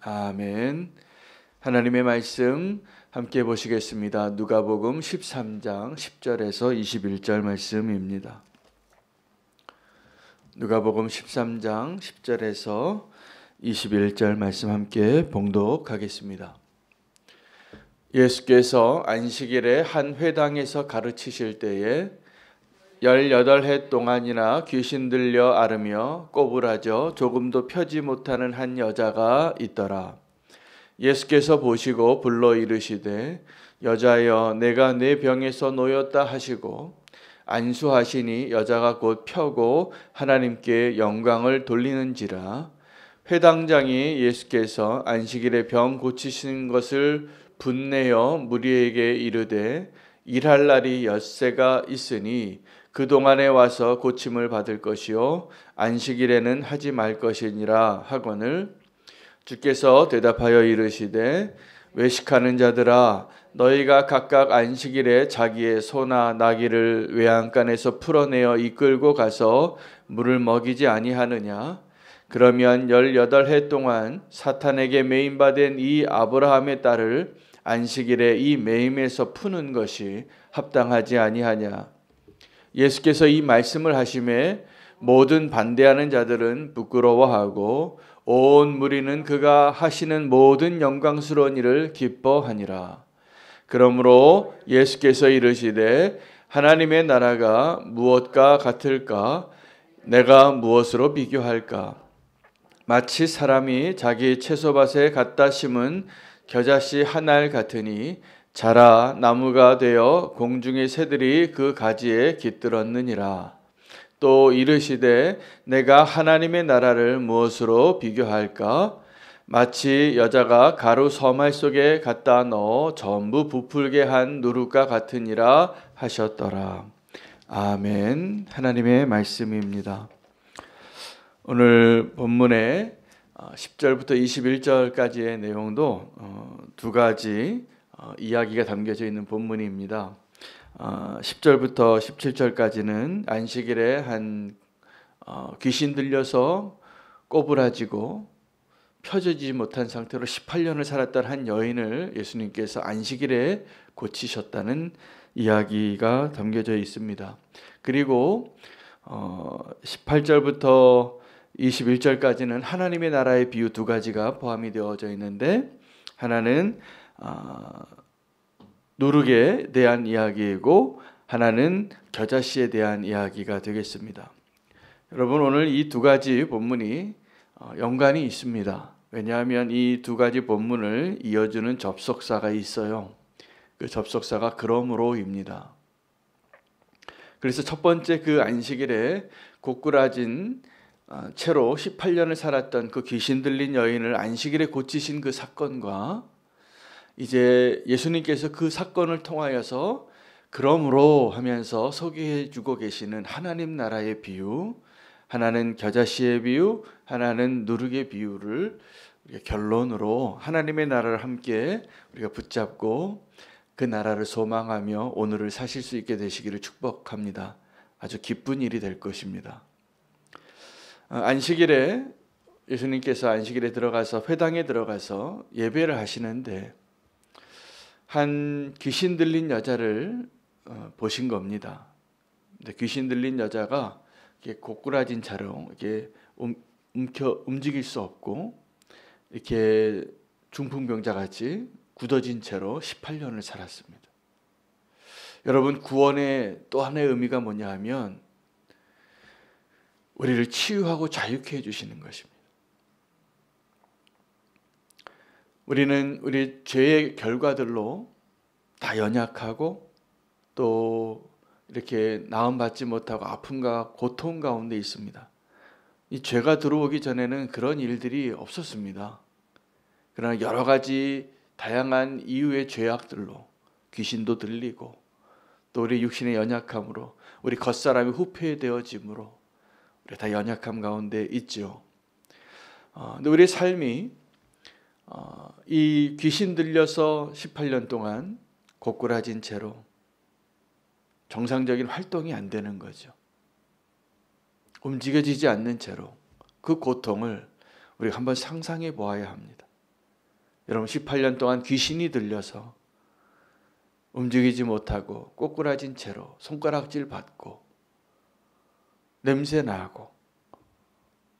아멘. 하나님의 말씀 함께 보시겠습니다. 누가복음 13장 10절에서 21절 말씀입니다. 누가복음 13장 10절에서 21절 말씀 함께 봉독하겠습니다. 예수께서 안식일에 한 회당에서 가르치실 때에 18해 동안이나 귀신 들려 앓으며 꼬부라져 조금도 펴지 못하는 한 여자가 있더라. 예수께서 보시고 불러 이르시되 여자여 내가 네 병에서 놓였다 하시고 안수하시니 여자가 곧 펴고 하나님께 영광을 돌리는지라. 회당장이 예수께서 안식일에 병 고치신 것을 분내어 무리에게 이르되 일할 날이 엿새가 있으니 그동안에 와서 고침을 받을 것이요 안식일에는 하지 말 것이니라 하거늘 주께서 대답하여 이르시되 외식하는 자들아 너희가 각각 안식일에 자기의 소나 나귀를 외양간에서 풀어내어 이끌고 가서 물을 먹이지 아니하느냐. 그러면 18해 동안 사탄에게 매임받은 이 아브라함의 딸을 안식일에 이 매임에서 푸는 것이 합당하지 아니하냐. 예수께서 이 말씀을 하심에 모든 반대하는 자들은 부끄러워하고 온 무리는 그가 하시는 모든 영광스러운 일을 기뻐하니라. 그러므로 예수께서 이르시되 하나님의 나라가 무엇과 같을까? 내가 무엇으로 비교할까? 마치 사람이 자기 채소밭에 갖다 심은 겨자씨 한 알 같으니 자라 나무가 되어 공중의 새들이 그 가지에 깃들었느니라. 또 이르시되 내가 하나님의 나라를 무엇으로 비교할까? 마치 여자가 가루 서말 속에 갖다 넣어 전부 부풀게 한 누룩과 같으니라 하셨더라. 아멘. 하나님의 말씀입니다. 오늘 본문의 10절부터 21절까지의 내용도 두 가지 이야기가 담겨져 있는 본문입니다. 10절부터 17절까지는 안식일에 한 귀신 들려서 꼬부라지고 펴지지 못한 상태로 18년을 살았던 한 여인을 예수님께서 안식일에 고치셨다는 이야기가 담겨져 있습니다. 그리고 18절부터 21절까지는 하나님의 나라의 비유 두 가지가 포함이 되어져 있는데 하나는 누룩에 대한 이야기이고 하나는 겨자씨에 대한 이야기가 되겠습니다. 여러분 오늘 이 두 가지 본문이 연관이 있습니다. 왜냐하면 이 두 가지 본문을 이어주는 접속사가 있어요. 그 접속사가 그러므로입니다. 그래서 첫 번째 그 안식일에 고꾸라진 채로 18년을 살았던 그 귀신 들린 여인을 안식일에 고치신 그 사건과 이제 예수님께서 그 사건을 통하여서 그러므로 하면서 소개해 주고 계시는 하나님 나라의 비유, 하나는 겨자씨의 비유, 하나는 누룩의 비유를 우리가 결론으로 하나님의 나라를 함께 우리가 붙잡고 그 나라를 소망하며 오늘을 사실 수 있게 되시기를 축복합니다. 아주 기쁜 일이 될 것입니다. 안식일에 예수님께서 안식일에 들어가서 회당에 들어가서 예배를 하시는데 한 귀신 들린 여자를 보신 겁니다. 근데 귀신 들린 여자가 이렇게 고꾸라진 채로 이렇게 움직일 수 없고 이렇게 중풍병자 같이 굳어진 채로 18년을 살았습니다. 여러분 구원의 또 하나의 의미가 뭐냐 하면 우리를 치유하고 자유케 해주시는 것입니다. 우리는 우리 죄의 결과들로 다 연약하고 또 이렇게 나음받지 못하고 아픔과 고통 가운데 있습니다. 이 죄가 들어오기 전에는 그런 일들이 없었습니다. 그러나 여러 가지 다양한 이유의 죄악들로 귀신도 들리고 또 우리 육신의 연약함으로 우리 겉사람이 후패되어짐으로 우리 다 연약함 가운데 있죠. 근데 우리의 삶이 이 귀신 들려서 18년 동안 고꾸라진 채로 정상적인 활동이 안 되는 거죠. 움직여지지 않는 채로 그 고통을 우리가 한번 상상해 보아야 합니다. 여러분 18년 동안 귀신이 들려서 움직이지 못하고 꼬꾸라진 채로 손가락질 받고 냄새 나고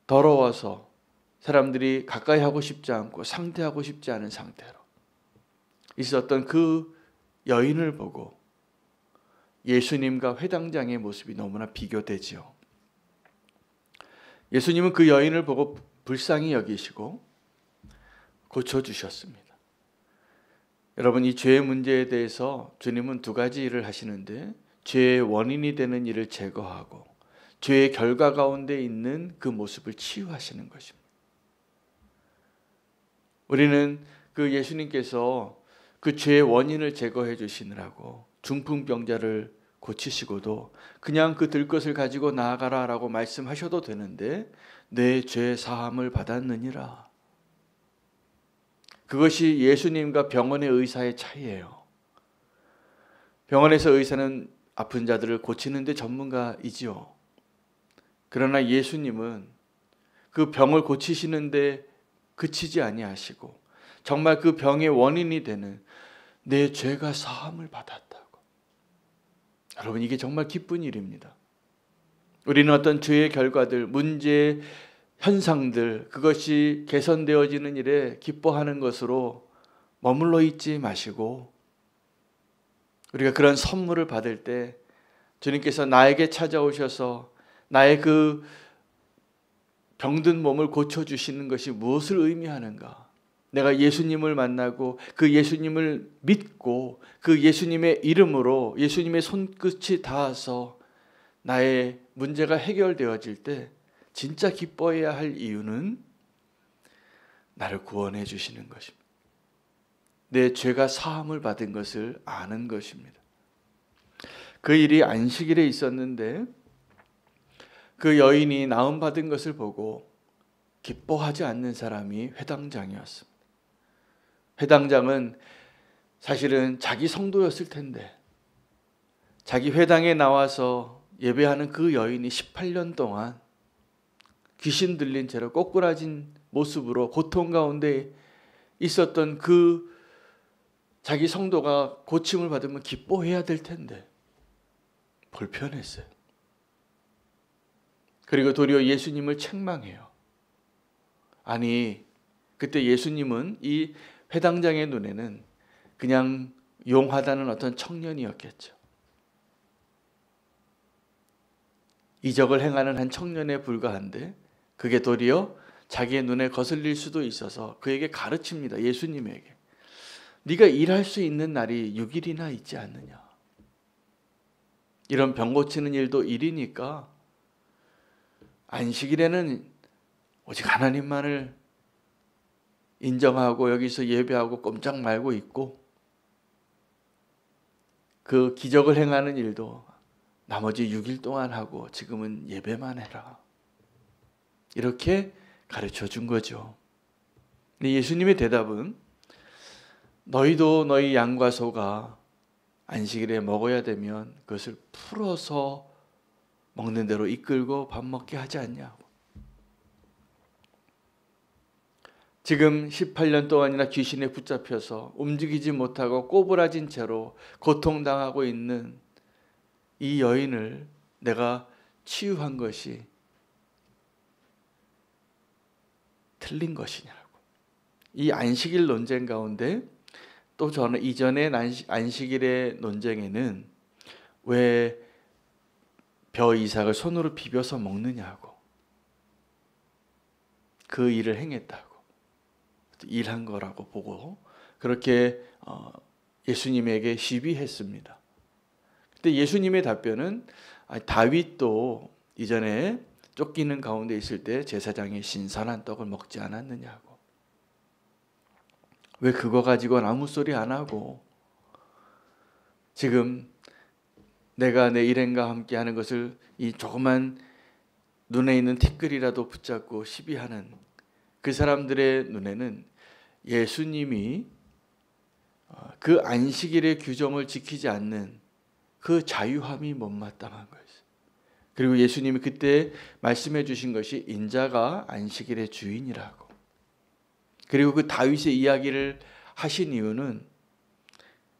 더러워서 사람들이 가까이 하고 싶지 않고 상대하고 싶지 않은 상태로 있었던 그 여인을 보고 예수님과 회당장의 모습이 너무나 비교되지요. 예수님은 그 여인을 보고 불쌍히 여기시고 고쳐주셨습니다. 여러분, 이 죄의 문제에 대해서 주님은 두 가지 일을 하시는데 죄의 원인이 되는 일을 제거하고 죄의 결과 가운데 있는 그 모습을 치유하시는 것입니다. 우리는 그 예수님께서 그 죄의 원인을 제거해 주시느라고 중풍병자를 고치시고도 그냥 그 들것을 가지고 나아가라라고 말씀하셔도 되는데 내 죄 사함을 받았느니라. 그것이 예수님과 병원의 의사의 차이예요. 병원에서 의사는 아픈 자들을 고치는 데 전문가이지요. 그러나 예수님은 그 병을 고치시는데 그치지 아니하시고 정말 그 병의 원인이 되는 내 죄가 사함을 받았다고. 여러분, 이게 정말 기쁜 일입니다. 우리는 어떤 죄의 결과들, 문제, 현상들, 그것이 개선되어지는 일에 기뻐하는 것으로 머물러 있지 마시고 우리가 그런 선물을 받을 때 주님께서 나에게 찾아오셔서 나의 그 병든 몸을 고쳐주시는 것이 무엇을 의미하는가? 내가 예수님을 만나고 그 예수님을 믿고 그 예수님의 이름으로 예수님의 손끝이 닿아서 나의 문제가 해결되어질 때 진짜 기뻐해야 할 이유는 나를 구원해 주시는 것입니다. 내 죄가 사함을 받은 것을 아는 것입니다. 그 일이 안식일에 있었는데 그 여인이 나음받은 것을 보고 기뻐하지 않는 사람이 회당장이었습니다. 회당장은 사실은 자기 성도였을 텐데 자기 회당에 나와서 예배하는 그 여인이 18년 동안 귀신 들린 채로 꼬꾸라진 모습으로 고통 가운데 있었던 그 자기 성도가 고침을 받으면 기뻐해야 될 텐데 불편했어요. 그리고 도리어 예수님을 책망해요. 아니, 그때 예수님은 이 회당장의 눈에는 그냥 용하다는 어떤 청년이었겠죠. 이적을 행하는 한 청년에 불과한데 그게 도리어 자기의 눈에 거슬릴 수도 있어서 그에게 가르칩니다. 예수님에게. 네가 일할 수 있는 날이 6일이나 있지 않느냐. 이런 병 고치는 일도 일이니까 안식일에는 오직 하나님만을 인정하고 여기서 예배하고 꼼짝 말고 있고 그 기적을 행하는 일도 나머지 6일 동안 하고 지금은 예배만 해라. 이렇게 가르쳐 준 거죠. 근데 예수님의 대답은 너희도 너희 양과 소가 안식일에 먹어야 되면 그것을 풀어서 먹는 대로 이끌고 밥 먹게 하지 않냐고. 지금 18년 동안이나 귀신에 붙잡혀서 움직이지 못하고 꼬부라진 채로 고통당하고 있는 이 여인을 내가 치유한 것이 틀린 것이냐고. 이 안식일 논쟁 가운데 또 저는 이전의 안식일의 논쟁에는 왜 벼 이삭을 손으로 비벼서 먹느냐고. 그 일을 행했다고. 일한 거라고 보고 그렇게 예수님에게 시비했습니다. 근데 예수님의 답변은 다윗도 이전에 쫓기는 가운데 있을 때 제사장이 신선한 떡을 먹지 않았느냐고. 왜 그거 가지고는 아무 소리 안 하고 지금 내가 내 일행과 함께 하는 것을 이 조그만 눈에 있는 티끌이라도 붙잡고 시비하는 그 사람들의 눈에는 예수님이 그 안식일의 규정을 지키지 않는 그 자유함이 못마땅한 거예요. 그리고 예수님이 그때 말씀해 주신 것이 인자가 안식일의 주인이라고. 그리고 그 다윗의 이야기를 하신 이유는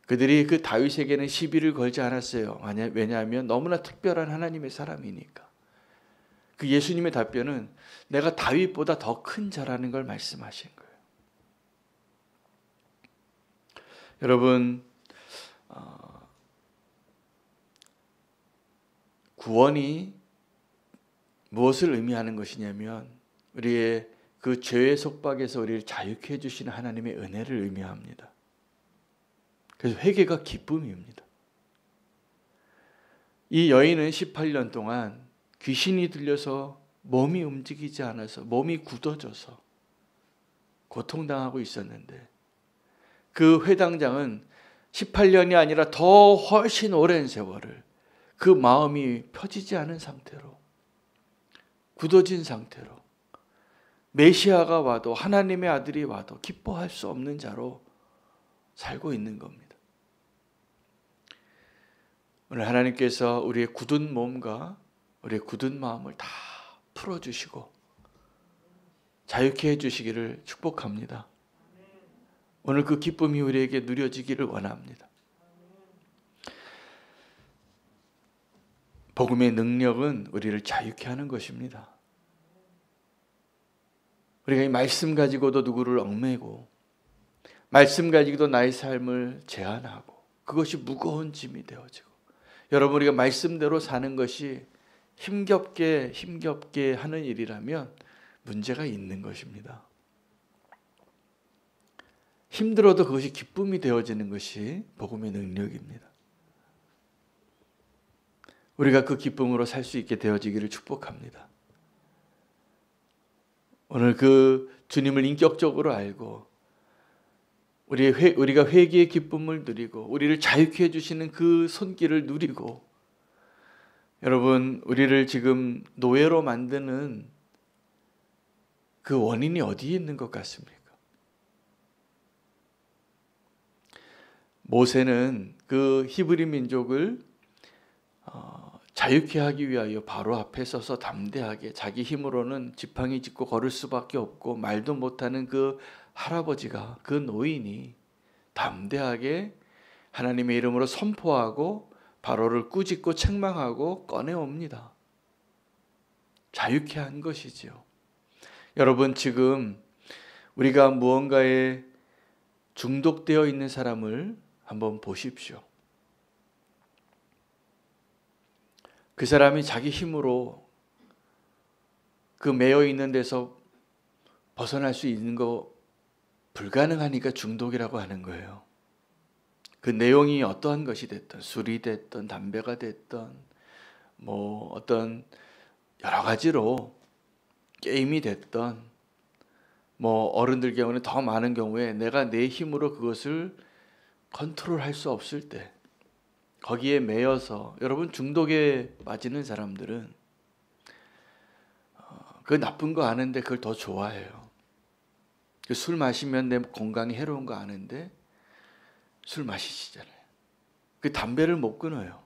그들이 그 다윗에게는 시비를 걸지 않았어요. 왜냐하면 너무나 특별한 하나님의 사람이니까. 그 예수님의 답변은 내가 다윗보다 더 큰 자라는 걸 말씀하신 거예요. 여러분, 구원이 무엇을 의미하는 것이냐면 우리의 그 죄의 속박에서 우리를 자유케 해주시는 하나님의 은혜를 의미합니다. 그래서 회개가 기쁨입니다. 이 여인은 18년 동안 귀신이 들려서 몸이 움직이지 않아서 몸이 굳어져서 고통당하고 있었는데 그 회당장은 18년이 아니라 더 훨씬 오랜 세월을 그 마음이 펴지지 않은 상태로 굳어진 상태로 메시아가 와도 하나님의 아들이 와도 기뻐할 수 없는 자로 살고 있는 겁니다. 오늘 하나님께서 우리의 굳은 몸과 우리의 굳은 마음을 다 풀어주시고 자유케 해주시기를 축복합니다. 오늘 그 기쁨이 우리에게 누려지기를 원합니다. 복음의 능력은 우리를 자유케 하는 것입니다. 우리가 이 말씀 가지고도 누구를 얽매고 말씀 가지고도 나의 삶을 제한하고 그것이 무거운 짐이 되어지고 여러분 우리가 말씀대로 사는 것이 힘겹게 하는 일이라면 문제가 있는 것입니다. 힘들어도 그것이 기쁨이 되어지는 것이 복음의 능력입니다. 우리가 그 기쁨으로 살 수 있게 되어지기를 축복합니다. 오늘 그 주님을 인격적으로 알고 우리가 회개의 기쁨을 누리고 우리를 자유케 해주시는 그 손길을 누리고 여러분 우리를 지금 노예로 만드는 그 원인이 어디에 있는 것 같습니까? 모세는 그 히브리 민족을 자유케 하기 위하여 바로 앞에 서서 담대하게 자기 힘으로는 지팡이 짚고 걸을 수밖에 없고 말도 못하는 그 할아버지가 그 노인이 담대하게 하나님의 이름으로 선포하고 바로를 꾸짖고 책망하고 꺼내옵니다. 자유케 한 것이지요. 여러분 지금 우리가 무언가에 중독되어 있는 사람을 한번 보십시오. 그 사람이 자기 힘으로 그 매여 있는 데서 벗어날 수 있는 거 불가능하니까 중독이라고 하는 거예요. 그 내용이 어떠한 것이 됐든 술이 됐든 담배가 됐든 뭐 어떤 여러 가지로 게임이 됐든 뭐 어른들 경우는 더 많은 경우에 내가 내 힘으로 그것을 컨트롤할 수 없을 때 거기에 매여서 여러분 중독에 빠지는 사람들은 그 나쁜 거 아는데 그걸 더 좋아해요. 술 마시면 내 건강에 해로운 거 아는데 술 마시시잖아요. 그 담배를 못 끊어요.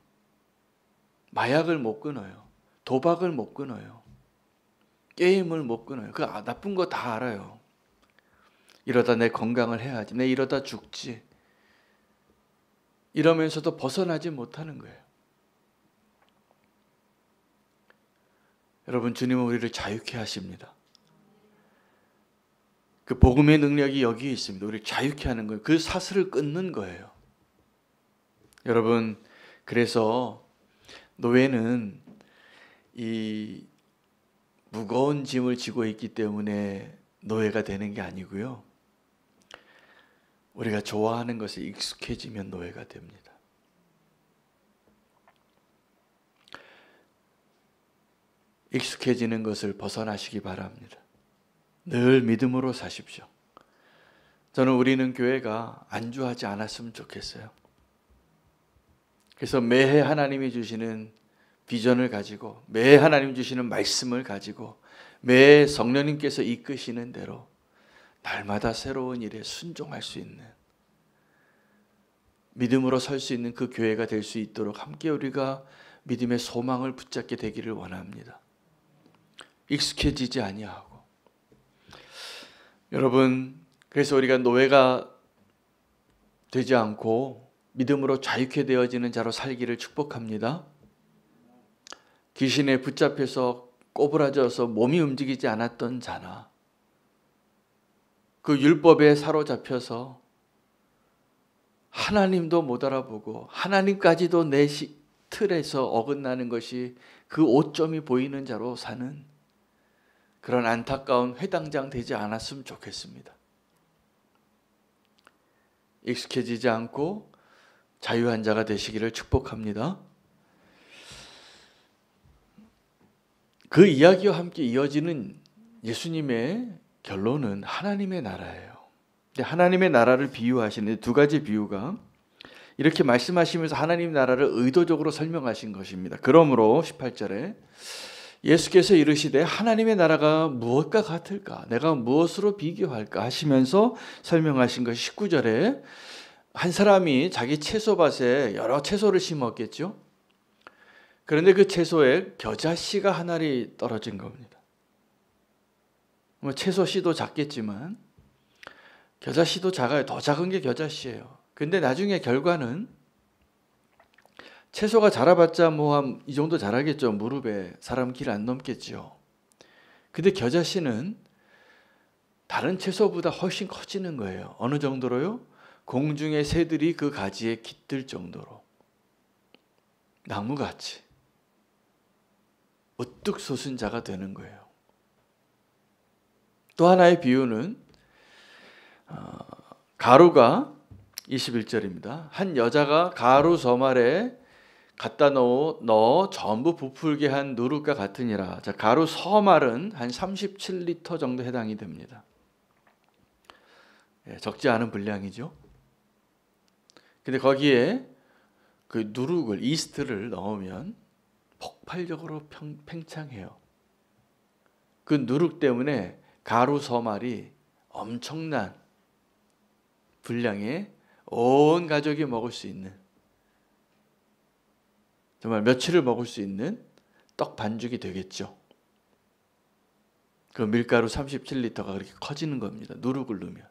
마약을 못 끊어요. 도박을 못 끊어요. 게임을 못 끊어요. 그 나쁜 거 다 알아요. 이러다 내 건강을 해야지. 내 이러다 죽지. 이러면서도 벗어나지 못하는 거예요. 여러분 주님은 우리를 자유케 하십니다. 그 복음의 능력이 여기에 있습니다. 우리를 자유케 하는 거예요. 그 사슬을 끊는 거예요. 여러분 그래서 노예는 이 무거운 짐을 지고 있기 때문에 노예가 되는 게 아니고요. 우리가 좋아하는 것에 익숙해지면 노예가 됩니다. 익숙해지는 것을 벗어나시기 바랍니다. 늘 믿음으로 사십시오. 저는 우리는 교회가 안주하지 않았으면 좋겠어요. 그래서 매해 하나님이 주시는 비전을 가지고 매해 하나님 주시는 말씀을 가지고 매해 성령님께서 이끄시는 대로 날마다 새로운 일에 순종할 수 있는 믿음으로 설 수 있는 그 교회가 될 수 있도록 함께 우리가 믿음의 소망을 붙잡게 되기를 원합니다. 익숙해지지 아니하고 여러분 그래서 우리가 노예가 되지 않고 믿음으로 자유케 되어지는 자로 살기를 축복합니다. 귀신에 붙잡혀서 꼬부라져서 몸이 움직이지 않았던 자나 그 율법에 사로잡혀서 하나님도 못 알아보고 하나님까지도 내 틀에서 어긋나는 것이 그 오점이 보이는 자로 사는 그런 안타까운 회당장 되지 않았으면 좋겠습니다. 익숙해지지 않고 자유한 자가 되시기를 축복합니다. 그 이야기와 함께 이어지는 예수님의 결론은 하나님의 나라예요. 하나님의 나라를 비유하시는데 두 가지 비유가 이렇게 말씀하시면서 하나님 나라를 의도적으로 설명하신 것입니다. 그러므로 18절에 예수께서 이르시되 하나님의 나라가 무엇과 같을까? 내가 무엇으로 비교할까? 하시면서 설명하신 것이 19절에 한 사람이 자기 채소밭에 여러 채소를 심었겠죠. 그런데 그 채소에 겨자씨가 한 알이 떨어진 겁니다. 뭐 채소 씨도 작겠지만 겨자씨도 작아요. 더 작은 게 겨자씨예요. 근데 나중에 결과는 채소가 자라봤자 뭐 한 이 정도 자라겠죠. 무릎에 사람 길 안 넘겠죠. 근데 겨자씨는 다른 채소보다 훨씬 커지는 거예요. 어느 정도로요? 공중의 새들이 그 가지에 깃들 정도로. 나무같이 우뚝 솟은 자가 되는 거예요. 또 하나의 비유는 가루가 21절입니다. 한 여자가 가루 서말에 갖다 넣어 전부 부풀게 한 누룩과 같으니라. 자, 가루 서말은 한 37리터 정도 해당이 됩니다. 적지 않은 분량이죠. 근데 거기에 그 누룩을 이스트를 넣으면 폭발적으로 팽창해요. 그 누룩 때문에 가루 서말이 엄청난 분량의 온 가족이 먹을 수 있는, 정말 며칠을 먹을 수 있는 떡 반죽이 되겠죠. 그 밀가루 37리터가 그렇게 커지는 겁니다. 누룩을 넣으면.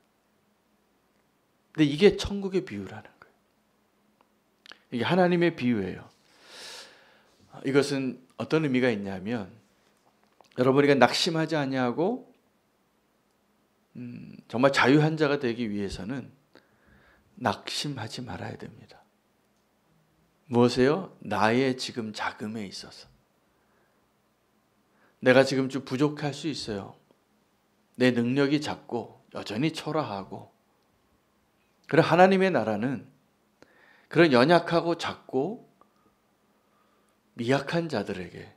근데 이게 천국의 비유라는 거예요. 이게 하나님의 비유예요. 이것은 어떤 의미가 있냐면 여러분이 낙심하지 아니하고 정말 자유한 자가 되기 위해서는 낙심하지 말아야 됩니다. 무엇이에요? 나의 지금 자금에 있어서. 내가 지금 좀 부족할 수 있어요. 내 능력이 작고 여전히 초라하고. 그래 하나님의 나라는 그런 연약하고 작고 미약한 자들에게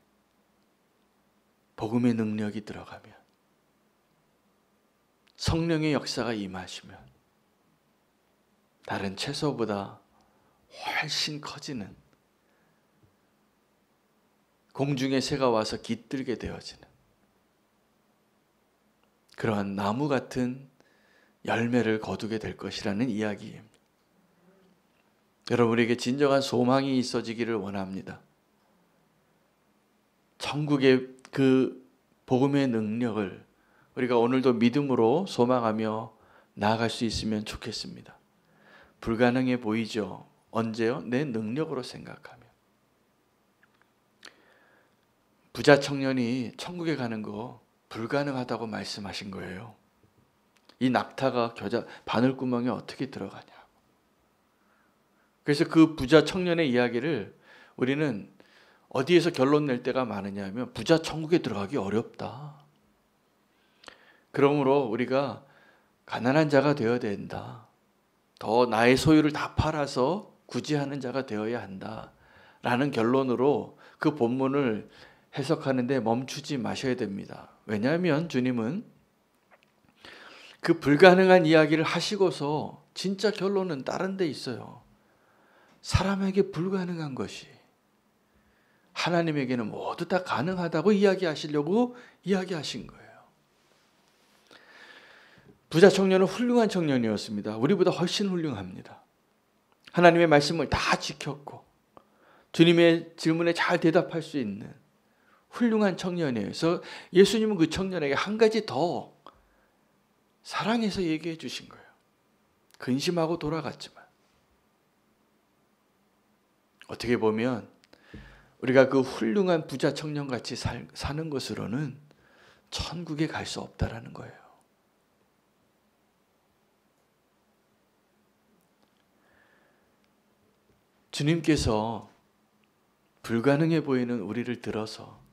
복음의 능력이 들어가면, 성령의 역사가 임하시면 다른 채소보다 훨씬 커지는, 공중의 새가 와서 깃들게 되어지는 그러한 나무 같은 열매를 거두게 될 것이라는 이야기입니다. 여러분에게 진정한 소망이 있어지기를 원합니다. 천국의 그 복음의 능력을 우리가 오늘도 믿음으로 소망하며 나아갈 수 있으면 좋겠습니다. 불가능해 보이죠? 언제요? 내 능력으로 생각하며. 부자 청년이 천국에 가는 거 불가능하다고 말씀하신 거예요. 이 낙타가 바늘구멍에 어떻게 들어가냐. 그래서 그 부자 청년의 이야기를 우리는 어디에서 결론 낼 때가 많으냐 하면 부자 천국에 들어가기 어렵다. 그러므로 우리가 가난한 자가 되어야 된다. 더 나의 소유를 다 팔아서 구제하는 자가 되어야 한다. 라는 결론으로 그 본문을 해석하는데 멈추지 마셔야 됩니다. 왜냐하면 주님은 그 불가능한 이야기를 하시고서 진짜 결론은 다른 데 있어요. 사람에게 불가능한 것이 하나님에게는 모두 다 가능하다고 이야기하시려고 이야기하신 거예요. 부자 청년은 훌륭한 청년이었습니다. 우리보다 훨씬 훌륭합니다. 하나님의 말씀을 다 지켰고 주님의 질문에 잘 대답할 수 있는 훌륭한 청년이에요. 그래서 예수님은 그 청년에게 한 가지 더 사랑해서 얘기해 주신 거예요. 근심하고 돌아갔지만. 어떻게 보면 우리가 그 훌륭한 부자 청년같이 사는 것으로는 천국에 갈 수 없다라는 거예요. 주님께서 불가능해 보이는 우리를 들어서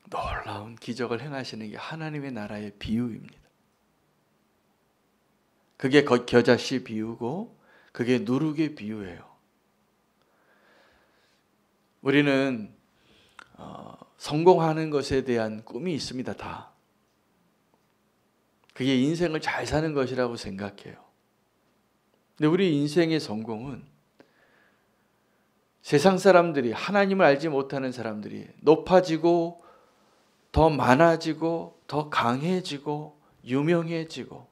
놀라운 기적을 행하시는 게 하나님의 나라의 비유입니다. 그게 겨자씨 비유고 그게 누룩의 비유예요. 우리는 성공하는 것에 대한 꿈이 있습니다. 다. 그게 인생을 잘 사는 것이라고 생각해요. 근데 우리 인생의 성공은 세상 사람들이, 하나님을 알지 못하는 사람들이 높아지고 더 많아지고 더 강해지고 유명해지고,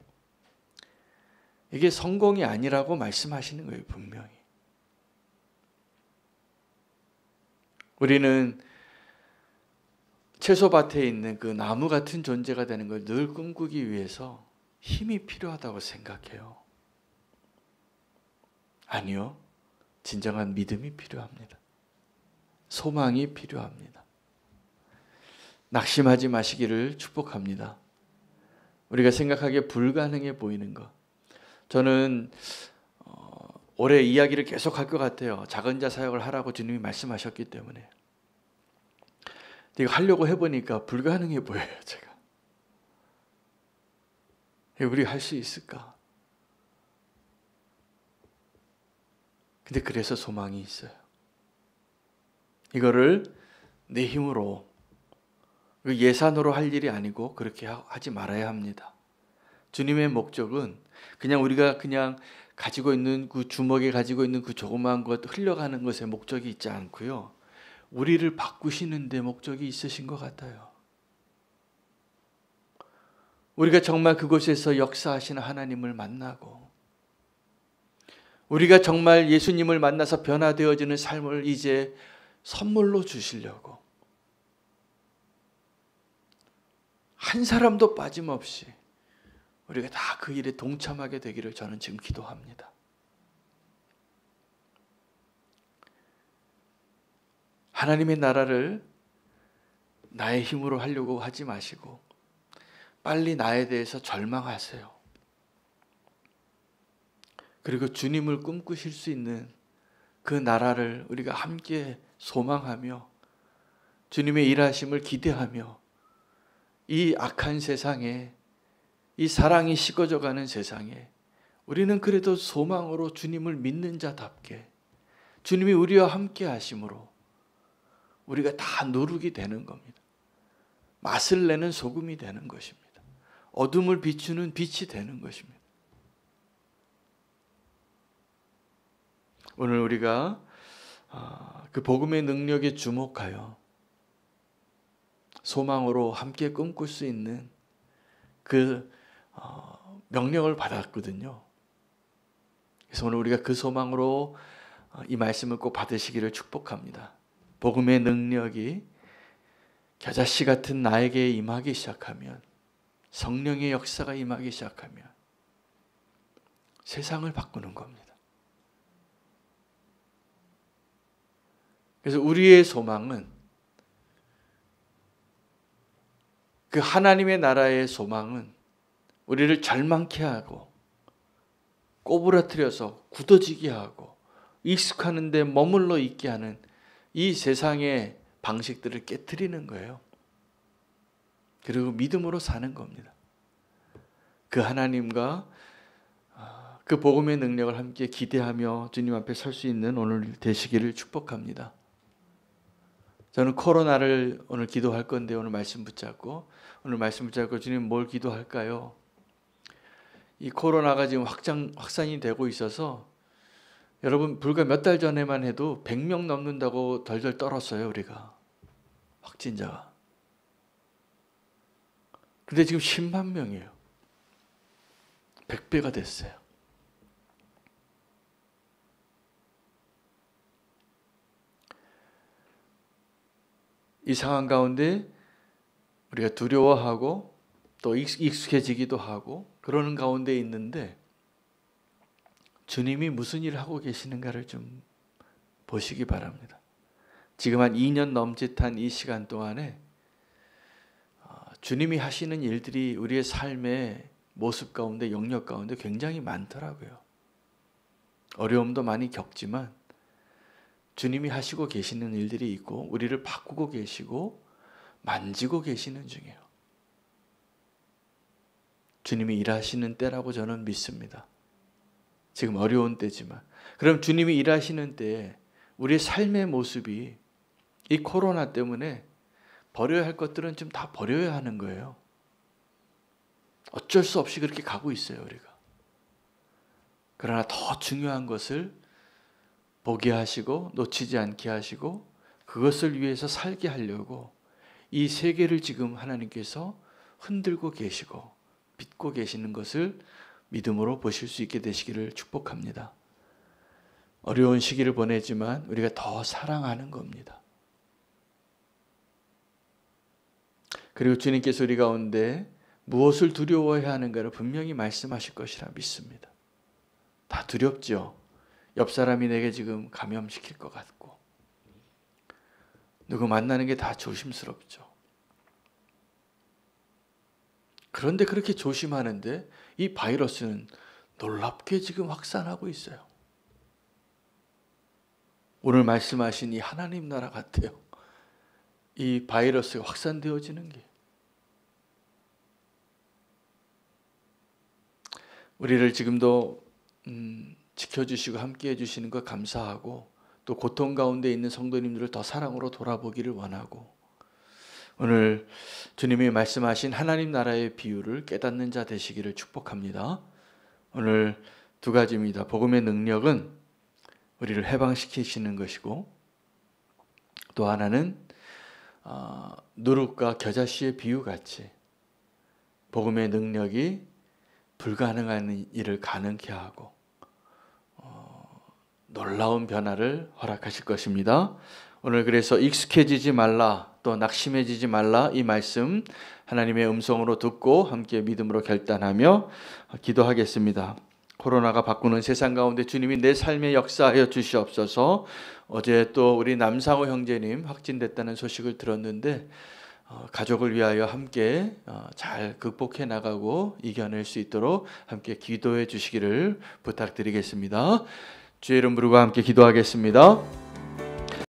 이게 성공이 아니라고 말씀하시는 거예요. 분명히. 우리는 채소밭에 있는 그 나무 같은 존재가 되는 걸 늘 꿈꾸기 위해서 힘이 필요하다고 생각해요. 아니요. 진정한 믿음이 필요합니다. 소망이 필요합니다. 낙심하지 마시기를 축복합니다. 우리가 생각하기에 불가능해 보이는 것. 저는 올해 이야기를 계속 할 것 같아요. 작은 자 사역을 하라고 주님이 말씀하셨기 때문에. 이거 하려고 해보니까 불가능해 보여요. 제가. 우리 할 수 있을까? 근데 그래서 소망이 있어요. 이거를 내 힘으로, 예산으로 할 일이 아니고 그렇게 하지 말아야 합니다. 주님의 목적은 그냥 우리가 그냥 가지고 있는 그 주먹에 가지고 있는 그 조그마한 것 흘려가는 것에 목적이 있지 않고요. 우리를 바꾸시는 데 목적이 있으신 것 같아요. 우리가 정말 그곳에서 역사하시는 하나님을 만나고, 우리가 정말 예수님을 만나서 변화되어지는 삶을 이제 선물로 주시려고 한 사람도 빠짐없이 우리가 다 그 일에 동참하게 되기를 저는 지금 기도합니다. 하나님의 나라를 나의 힘으로 하려고 하지 마시고 빨리 나에 대해서 절망하세요. 그리고 주님을 꿈꾸실 수 있는 그 나라를 우리가 함께 소망하며 주님의 일하심을 기대하며 이 악한 세상에, 이 사랑이 식어져가는 세상에 우리는 그래도 소망으로 주님을 믿는 자답게 주님이 우리와 함께 하심으로 우리가 다 누룩이 되는 겁니다. 맛을 내는 소금이 되는 것입니다. 어둠을 비추는 빛이 되는 것입니다. 오늘 우리가 그 복음의 능력에 주목하여 소망으로 함께 꿈꿀 수 있는 그 명령을 받았거든요. 그래서 오늘 우리가 그 소망으로 이 말씀을 꼭 받으시기를 축복합니다. 복음의 능력이 겨자씨 같은 나에게 임하기 시작하면, 성령의 역사가 임하기 시작하면 세상을 바꾸는 겁니다. 그래서 우리의 소망은, 그 하나님의 나라의 소망은 우리를 절망케 하고 꼬부라뜨려서 굳어지게 하고 익숙하는 데 머물러 있게 하는 이 세상의 방식들을 깨트리는 거예요. 그리고 믿음으로 사는 겁니다. 그 하나님과 그 복음의 능력을 함께 기대하며 주님 앞에 설 수 있는 오늘 되시기를 축복합니다. 저는 코로나를 오늘 기도할 건데 오늘 말씀 붙잡고 주님 뭘 기도할까요? 이 코로나가 지금 확산이 되고 있어서 여러분 불과 몇 달 전에만 해도 100명 넘는다고 덜덜 떨었어요. 우리가 확진자가. 근데 지금 10만 명이에요. 100배가 됐어요. 이 상황 가운데 우리가 두려워하고 또 익숙해지기도 하고 그러는 가운데 있는데 주님이 무슨 일을 하고 계시는가를 좀 보시기 바랍니다. 지금 한 2년 넘짓한 이 시간 동안에 주님이 하시는 일들이 우리의 삶의 모습 가운데, 영역 가운데 굉장히 많더라고요. 어려움도 많이 겪지만 주님이 하시고 계시는 일들이 있고 우리를 바꾸고 계시고 만지고 계시는 중이에요. 주님이 일하시는 때라고 저는 믿습니다. 지금 어려운 때지만. 그럼 주님이 일하시는 때에 우리의 삶의 모습이 이 코로나 때문에 버려야 할 것들은 좀 다 버려야 하는 거예요. 어쩔 수 없이 그렇게 가고 있어요, 우리가. 그러나 더 중요한 것을 보게 하시고 놓치지 않게 하시고 그것을 위해서 살게 하려고 이 세계를 지금 하나님께서 흔들고 계시고 빚고 계시는 것을 믿음으로 보실 수 있게 되시기를 축복합니다. 어려운 시기를 보내지만 우리가 더 사랑하는 겁니다. 그리고 주님께서 우리 가운데 무엇을 두려워해야 하는가를 분명히 말씀하실 것이라 믿습니다. 다 두렵죠. 옆 사람이 내게 지금 감염시킬 것 같고 누구 만나는 게 다 조심스럽죠. 그런데 그렇게 조심하는데 이 바이러스는 놀랍게 지금 확산하고 있어요. 오늘 말씀하신 이 하나님 나라 같아요. 이 바이러스가 확산되어지는 게. 우리를 지금도 지켜주시고 함께해 주시는 것 감사하고 또 고통 가운데 있는 성도님들을 더 사랑으로 돌아보기를 원하고 오늘 주님이 말씀하신 하나님 나라의 비유를 깨닫는 자 되시기를 축복합니다. 오늘 두 가지입니다. 복음의 능력은 우리를 해방시키시는 것이고 또 하나는 누룩과 겨자씨의 비유같이 복음의 능력이 불가능한 일을 가능케 하고 놀라운 변화를 허락하실 것입니다. 오늘 그래서 익숙해지지 말라 또 낙심해지지 말라 이 말씀 하나님의 음성으로 듣고 함께 믿음으로 결단하며 기도하겠습니다. 코로나가 바꾸는 세상 가운데 주님이 내 삶에 역사하여 주시옵소서. 어제 또 우리 남상호 형제님 확진됐다는 소식을 들었는데 가족을 위하여 함께 잘 극복해 나가고 이겨낼 수 있도록 함께 기도해 주시기를 부탁드리겠습니다. 주의 이름 부르고 함께 기도하겠습니다.